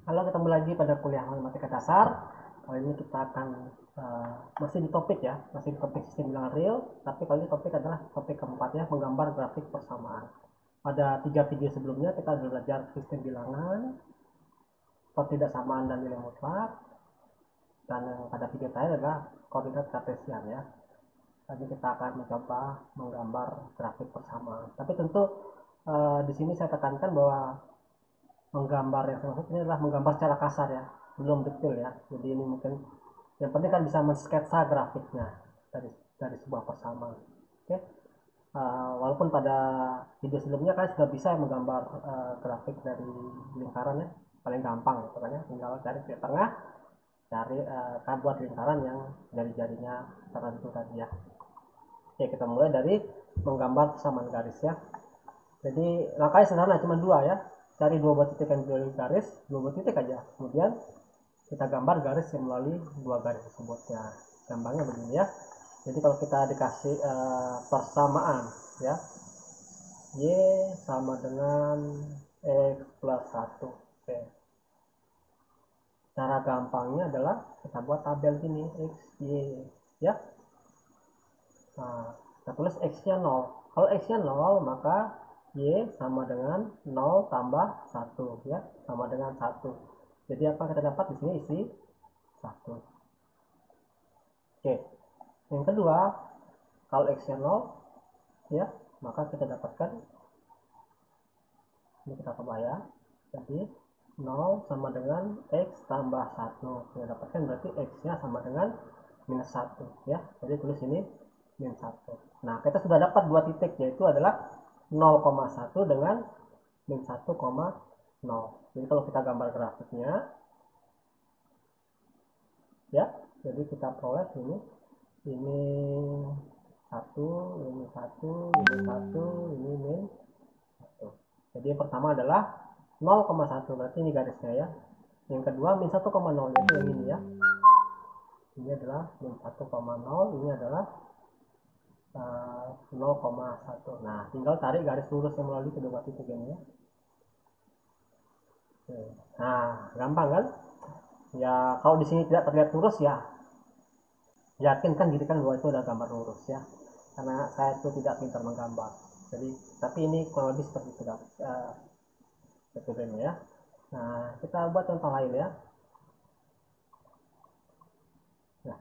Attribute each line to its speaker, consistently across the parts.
Speaker 1: Halo, ketemu lagi pada kuliah matematika dasar. Kali ini kita akan masih di topik ya, masih di topik sistem bilangan real, tapi kali ini topik adalah topik keempatnya, menggambar grafik persamaan. Pada 3 video sebelumnya kita sudah belajar sistem bilangan, pertidaksamaan dan nilai mutlak, dan yang pada video terakhir adalah koordinat kartesian ya. Lagi kita akan mencoba menggambar grafik persamaan. Tapi tentu di sini saya tekankan bahwa menggambar yang saya maksud ini adalah menggambar secara kasar ya, belum detail ya. Jadi ini mungkin yang penting kan bisa mensketsa grafiknya dari sebuah persamaan. Oke. Walaupun pada video sebelumnya kalian sudah bisa menggambar grafik dari lingkaran ya, paling gampang gitu kan ya, tinggal cari titik tengah, cari buat lingkaran yang jari-jarinya tertentu tadi ya. Oke, kita mulai dari menggambar persamaan garis ya. Jadi langkahnya sederhana, cuma dua ya, cari dua buah titik yang melalui garis, dua buah titik aja, kemudian kita gambar garis yang melalui dua garis tersebut ya. Gampangnya begini ya. Jadi kalau kita dikasih persamaan ya, y sama dengan x plus 1. Oke. Cara gampangnya adalah kita buat tabel gini, x, y ya. Nah, kita tulis x-nya 0. Kalau x-nya 0, maka y sama dengan 0 tambah 1 ya, sama dengan 1. Jadi apa kita dapat di sini isi 1. Oke. Yang kedua, kalau x-nya 0 ya, maka kita dapatkan ini kita coba ya. Jadi 0 sama dengan x tambah 1. Kita dapatkan berarti x-nya sama dengan minus 1 ya. Jadi tulis ini minus 1. Nah, kita sudah dapat dua titik, yaitu adalah 0,1 dengan min 1,0. Jadi kalau kita gambar grafiknya ya, jadi kita peroleh ini 1, ini 1, ini 1, ini min 1. Jadi yang pertama adalah 0,1, berarti ini garisnya ya. Yang kedua min 1,0, yaitu yang ini ya. Ini adalah min 1,0, ini adalah 0,1. Nah, tinggal tarik garis lurus yang melalui kedua titik ini ya. Nah, gampang kan? Ya, kalau di sini tidak terlihat lurus ya, yakinkan diri kan bahwa itu adalah gambar lurus ya. Karena saya itu tidak pintar menggambar. Jadi, tapi ini kurang lebih seperti itu metodenya ya. Nah, kita buat contoh lain ya. Nah,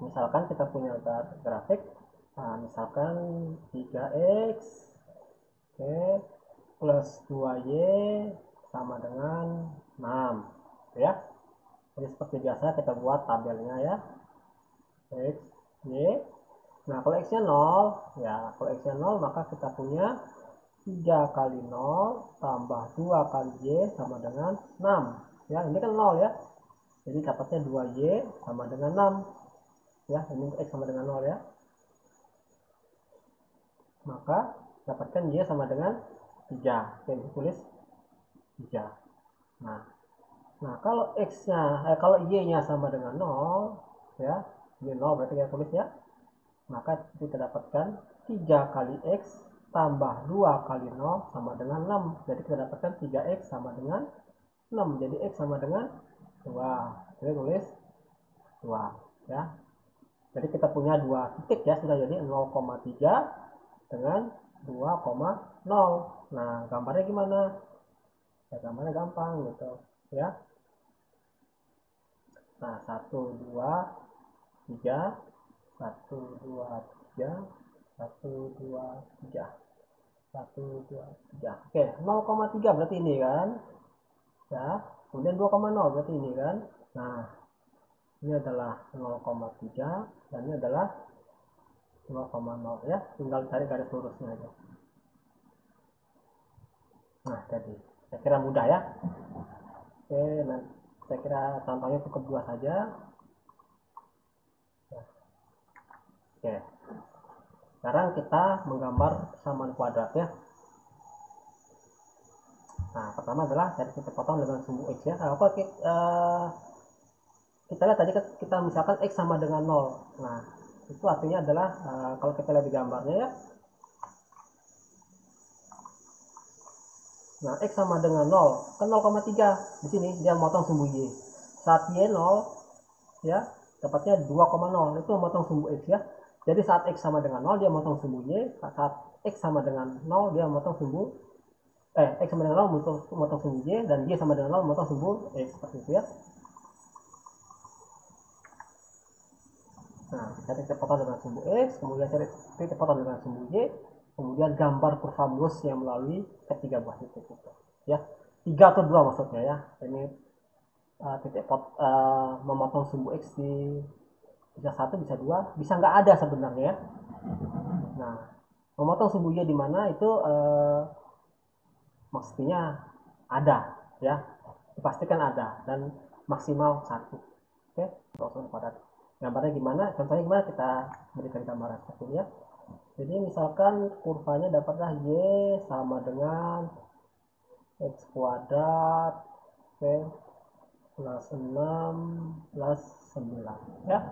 Speaker 1: misalkan kita punya grafik, nah, misalkan 3x plus 2y sama dengan 6 ya. Jadi seperti biasa kita buat tabelnya ya, x, y. Nah, kalau x-nya 0 ya, kalau x-nya 0 maka kita punya 3 kali 0 tambah 2 kali y sama dengan 6 ya. Ini kan 0 ya, jadi dapatnya 2y sama dengan 6 ya. Ini x sama dengan 0 ya, maka dapatkan y sama dengan 3. Oke, tulis 3. Nah, kalau kalau y-nya sama dengan 0 ya, ini 0 berarti kita tulis ya. Maka kita dapatkan 3 kali x tambah 2 kali 0 sama dengan 6. Jadi kita dapatkan 3x sama dengan 6. Jadi x sama dengan 2. Jadi tulis 2 ya. Jadi kita punya dua titik ya, sudah jadi 0,3 dengan 2,0. Nah, gambarnya gimana? Ya, gambarnya gampang gitu ya. Nah, 1, 2, 3, 1, 2, 3, 1, 2, 3, 1, 2, 3. Oke, 0,3 berarti ini kan ya. Kemudian 2,0 berarti ini kan. Nah, ini adalah 0,3 dan ini adalah 2,0 ya. Tinggal cari garis lurusnya aja. Nah, jadi saya kira mudah ya. Oke, nah saya kira contohnya cukup dua saja. Oke, sekarang kita menggambar persamaan kuadrat ya. Nah, pertama adalah cari titik potong dengan sumbu x ya. Nah, kita lihat tadi kita misalkan x sama dengan 0. Nah, itu artinya adalah kalau kita lihat di gambarnya ya, Nah, X sama dengan 0, kan 0,3. Di sini dia memotong sumbu Y. Saat Y 0, ya, dapatnya 2,0. Itu memotong sumbu X ya. Jadi saat X sama dengan 0, dia memotong sumbu Y. Saat X sama dengan 0, dia memotong sumbu X sama dengan 0 memotong sumbu Y, dan Y sama dengan 0 memotong sumbu X. Seperti itu ya. Nah, cari titik potong dengan sumbu X, kemudian cari titik potong dengan sumbu Y, kemudian gambar kurva mulus yang melalui ketiga buah titik itu. Ya, 3 atau 2 maksudnya ya. Ini memotong sumbu X di bisa 1, bisa 2, bisa nggak ada sebenarnya ya. Nah, memotong sumbu Y di mana itu maksudnya ada ya, dipastikan ada dan maksimal 1. Oke, langsung pada gambarnya gimana, contohnya gimana, kita berikan gambaran seperti ini ya. Jadi misalkan kurvanya dapatlah Y sama dengan X kuadrat plus 6 plus 9 ya.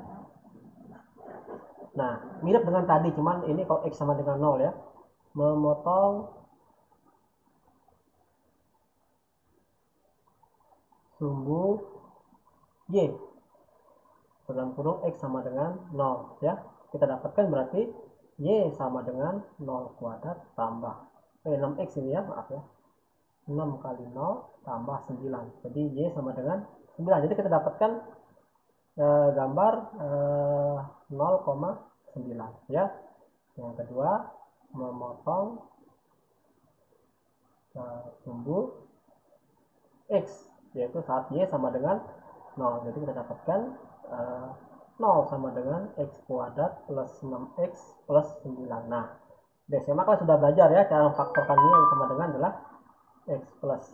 Speaker 1: Nah, mirip dengan tadi, cuman ini kalau X sama dengan 0 ya, memotong sumbu Y dalam kurung X sama dengan 0 ya. Kita dapatkan berarti Y sama dengan 0 kuadrat tambah 6X ini ya, maaf ya, 6 kali 0 tambah 9, jadi Y sama dengan 9. Jadi kita dapatkan gambar 0,9 ya. Yang kedua, memotong sumbu X, yaitu saat Y sama dengan 0. Jadi kita dapatkan 0 sama dengan X kuadrat plus 6X plus 9. Nah, di SMA kan sudah belajar ya, cara memfaktorkan Y yang sama dengan adalah X plus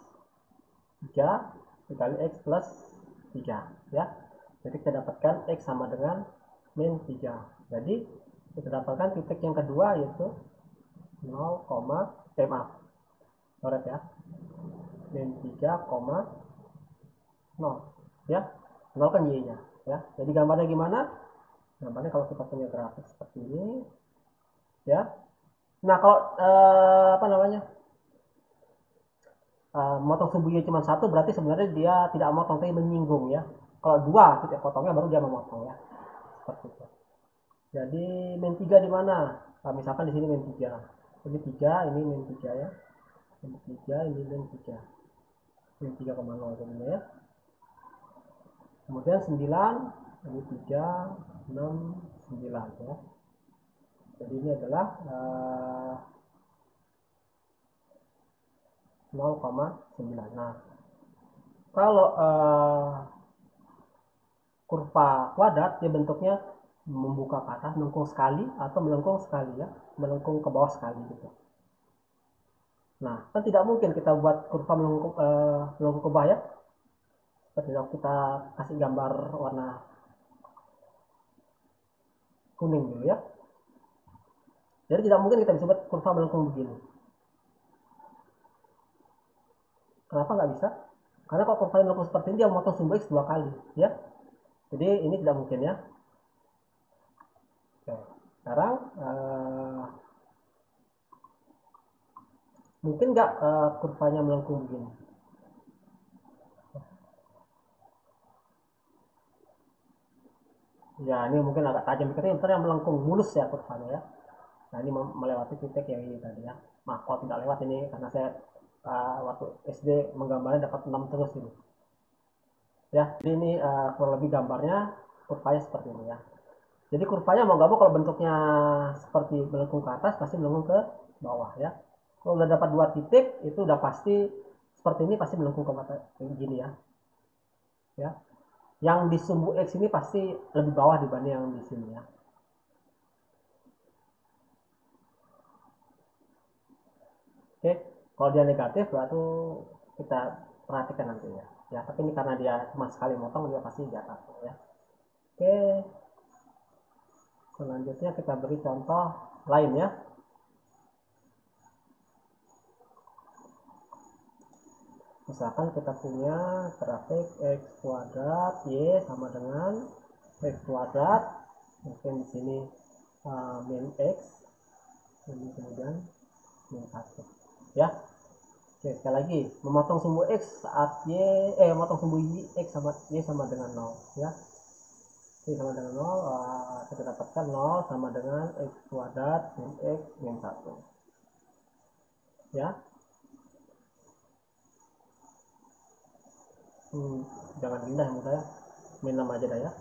Speaker 1: 3 dikali X plus 3 ya. Jadi kita dapatkan X sama dengan min 3. Jadi kita dapatkan titik yang kedua yaitu 0, maaf, coret ya, min 3,0 ya. 0 kan Y nya ya. Jadi gambarnya gimana? Gambarnya kalau kita punya grafik seperti ini ya. Nah, kalau apa namanya, memotong sumbu Y cuma 1, berarti sebenarnya dia tidak memotong tapi menyinggung ya. Kalau 2 titik potongnya baru dia memotong ya. Seperti itu. Jadi min 3 di mana? Nah, misalkan di sini min 3. Ini 3, ini min 3 ya. Min 3, ini min 3. Min 3,0 jadinya ya. Kemudian 9, ini 3, 6, 9 ya. Jadi ini adalah 0,9. Nah, kalau kurva kuadrat dia bentuknya membuka ke atas, melengkung sekali, atau melengkung sekali ya, melengkung ke bawah sekali gitu. Nah, kan tidak mungkin kita buat kurva melengkung ke bawah ya. Seperti kalau kita kasih gambar warna kuning dulu ya. Jadi tidak mungkin kita bisa buat kurva melengkung begini. Kenapa nggak bisa? Karena kalau kurva melengkung seperti ini dia memotong sumbu X 2 kali ya. Jadi ini tidak mungkin ya. Oke. Sekarang mungkin nggak kurvanya melengkung begini? Ya, ini mungkin agak tajam dikit, ini yang melengkung mulus ya kurvanya ya. Nah, ini melewati titik yang ini tadi ya. Maaf kalau tidak lewat ini karena saya waktu SD menggambarnya dapat 6 terus ini. Ya, jadi ini kurang lebih gambarnya kurvanya seperti ini ya. Jadi kurvanya mau nggak mau kalau bentuknya seperti melengkung ke atas pasti melengkung ke bawah ya. Kalau udah dapat 2 titik itu udah pasti seperti ini, pasti melengkung ke atas gini ya. Ya. Yang di sumbu X ini pasti lebih bawah dibanding yang di sini ya. Oke, kalau dia negatif berarti kita perhatikan nanti ya. Ya, tapi ini karena dia cuma sekali motong, dia pasti di atas ya. Oke, selanjutnya kita beri contoh lain ya. Misalkan kita punya grafik X kuadrat Y sama dengan X kuadrat, mungkin di sini min X, ini kemudian min 1 ya. Oke, sekali lagi, memotong sumbu X saat memotong sumbu X sama Y sama dengan 0 ya. Y sama dengan 0, kita dapatkan 0 sama dengan X kuadrat min X min 1 ya. Jangan pindah yang mudah ya, min 6 aja dah ya.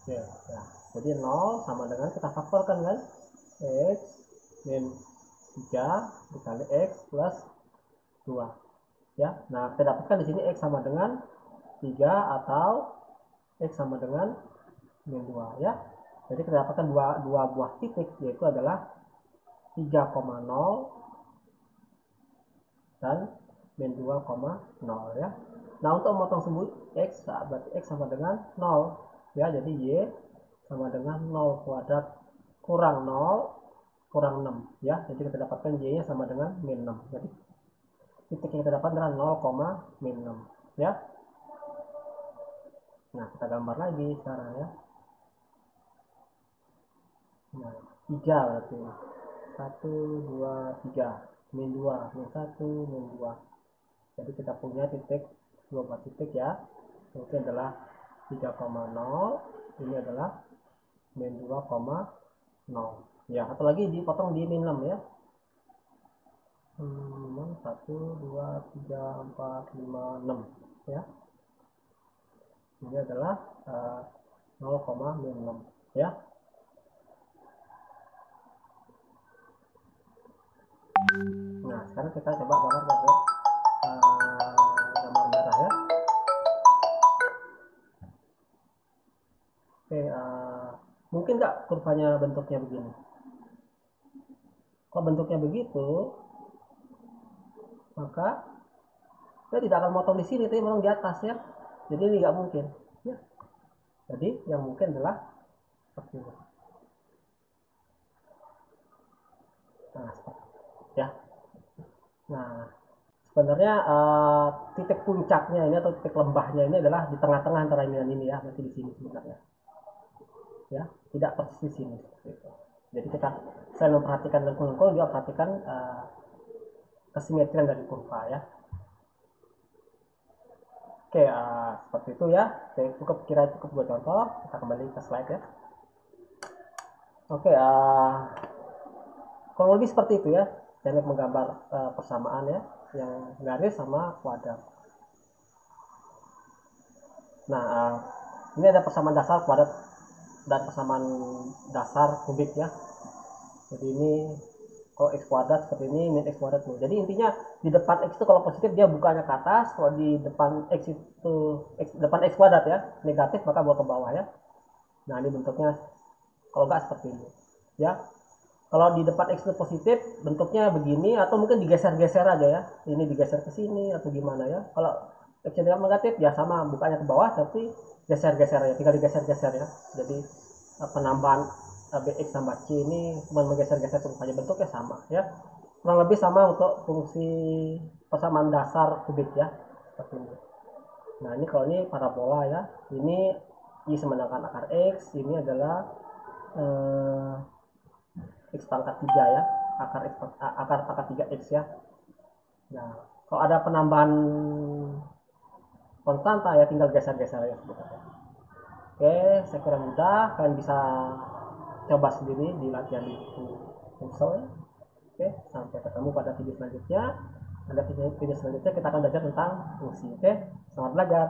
Speaker 1: Oke, ya. Jadi 0 sama dengan kita faktorkan kan, X min 3 dikali X plus 2 ya. Nah, kita dapatkan di sini X sama dengan 3 atau X sama dengan min 2 ya. Jadi kita dapatkan dua buah titik, yaitu adalah 3,0 dan min 2,0 ya. Nah, untuk memotong sumbu X, berarti X sama dengan 0 ya. Jadi Y sama dengan 0 kuadrat kurang 0 kurang 6 ya. Jadi kita dapatkan Y nya sama dengan min 6. Jadi titik yang kita dapat adalah 0, min 6 ya. Nah, kita gambar lagi sekarang ya. Nah, 3 berarti 1, 2, 3 min 2, min 1, min 2. Jadi kita punya titik, dua buah titik ya. Ini adalah 3,0, ini adalah min 2,0 ya. Atau lagi dipotong di min 6 ya. 1, 2, 3, 4, 5, 6 ya. Ini adalah 0, min 6 ya. Nah, sekarang kita coba gambar pakai gambar merah ya. Oke, mungkin nggak kurvanya bentuknya begini? Kalau bentuknya begitu, maka saya tidak akan motong di sini, tapi motong di atas ya. Jadi ini nggak mungkin ya. Jadi yang mungkin adalah seperti ini. Nah, ya. Nah, sebenarnya titik puncaknya ini atau titik lembahnya ini adalah di tengah-tengah antara ini dan ini ya, berarti di sini sebenarnya. Ya, tidak persis di sini seperti itu. Jadi kita selain memperhatikan lengkung-lengkung juga perhatikan kesimetrian dari kurva ya. Oke, seperti itu ya. Oke, kira cukup buat contoh. Kita kembali ke slide ya. Oke, kurang lebih seperti itu ya, teknik menggambar persamaan ya, yang garis sama kuadrat. Nah, ini ada persamaan dasar kuadrat dan persamaan dasar kubik ya. Jadi ini kalau x kuadrat seperti ini, min x kuadrat tuh. Jadi intinya di depan x itu kalau positif dia bukanya ke atas, kalau di depan x itu depan x kuadrat ya negatif maka bawa ke bawah ya. Nah, ini bentuknya kalau enggak seperti ini ya. Kalau di depan x itu positif bentuknya begini, atau mungkin digeser-geser aja ya. Ini digeser ke sini atau gimana ya. Kalau x yang negatif ya sama bukanya ke bawah, tapi geser-geser ya, tinggal digeser-geser ya. Jadi penambahan bx tambah c ini cuma menggeser-geser saja, bentuknya sama ya. Kurang lebih sama untuk fungsi persamaan dasar kubik ya, seperti ini. Nah, ini kalau ini parabola ya. Ini y sama dengan akar x, ini adalah x pangkat 3 ya, akar 3x ya. Nah, kalau ada penambahan konstanta ya tinggal geser-geser ya sebetulnya. Oke, saya kira mudah, kalian bisa coba sendiri di latihan di Pulsel ya. Oke, sampai ketemu pada video selanjutnya. Pada video selanjutnya kita akan belajar tentang fungsi. Oke, selamat belajar.